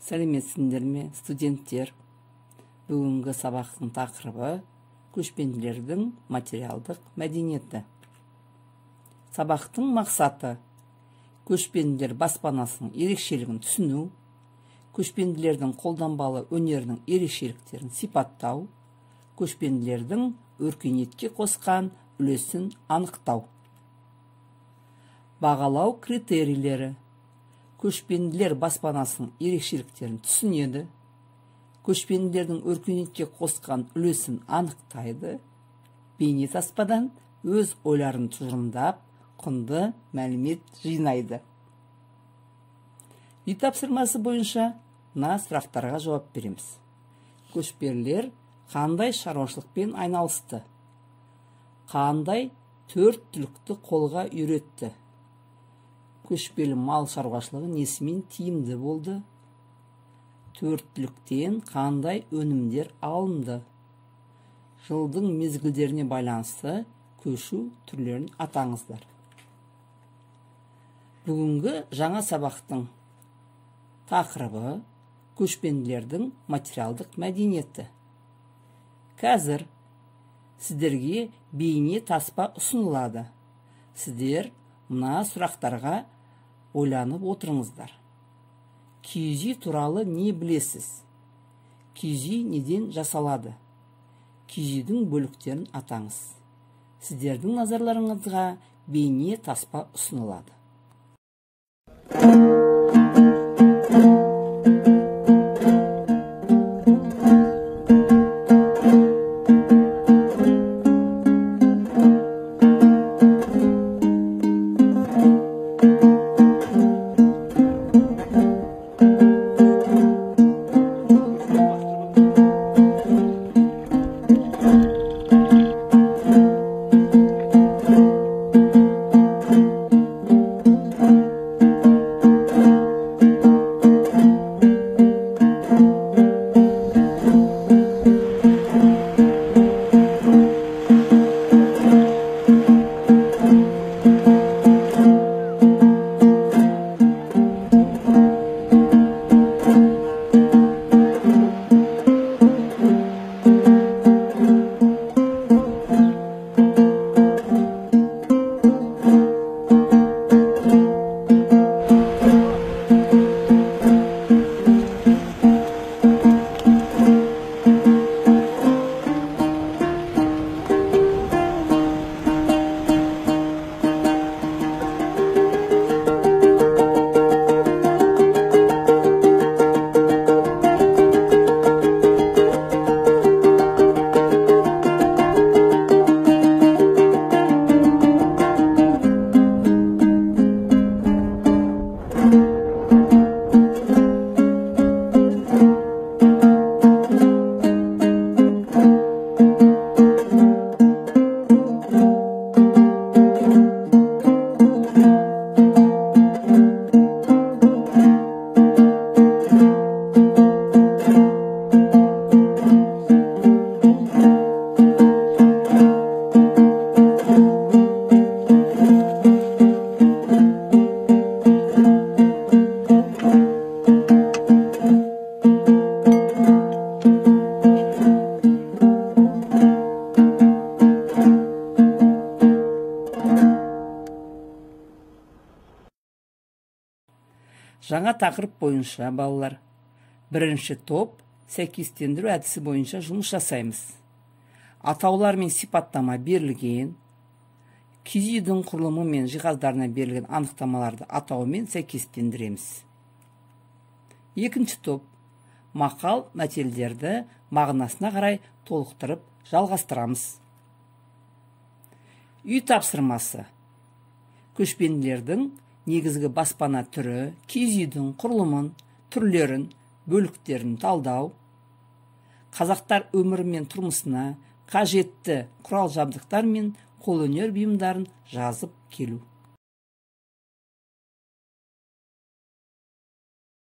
Сәлеметсіңдер ме, студенттер? Бүгінгі сабақтың тақырыбы көшпенділердің материалдық мәдениеті. Сабақтың мақсаты көшпенділер баспанасының ерекшелігін түсіну, көшпенділердің қолданбалы өнерінің ерекшеліктерін сипаттау, көшпенділердің өркениетке қосқан үлесін анықтау. Бағалау критерийлері: көшпенділер баспанасының ерекшеліктерін түсінеді, көшпенділердің өркениетке қосқан үлесін анықтайды, бейнетаспадан өз ойларын тұжырымдап, құнды мәлімет жинайды. Үй тапсырмасы бойынша мына сұрақтарға жауап береміз. Көшпенділер қандай шаруашылықпен айналысты? Қандай 4 түлікті қолға үйретті? Көшпелі мал шаруашылығы несімен тиімді болды? 4 түліктен қандай өнімдер алынды? Жылдың мезгілдеріне байланысты көшу түрлерін атаңыздар. Бүгінгі жаңа сабақтың тақырыбы көшпенділердің материалдық мәдениеті. Қазір сіздерге бейне таспа ұсынылады. Сіздер мына сұрақтарға ойланып отырыңыздар. Киіз үй туралы не білесіз? Киіз үй неден жасалады? Киіз үйдің бөліктерін атаңыз. Сіздердің назарларыңызға бейне таспа ұсынылады. Жаңа тақырып бойынша балалар, бірінші топ сәйкестендіру әдісі бойынша жұмыс жасаймыз. Атаулар мен сипаттама берілген, киіз үйдің құрылымы мен жиһаздарына берілген анықтамаларды атауымен сәйкестендіреміз. Екінші топ мақал мәтелдерді мағынасына қарай толықтырып жалғастырамыз. Үй тапсырмасы: көшпенділердің негізгі баспана түрі, киіз үйдің құрылымын, түрлерін, бөліктерін талдау, қазақтар өмірі мен тұрмысына қажетті құрал жабдықтар мен қолөнер бұйымдарын жазып келу.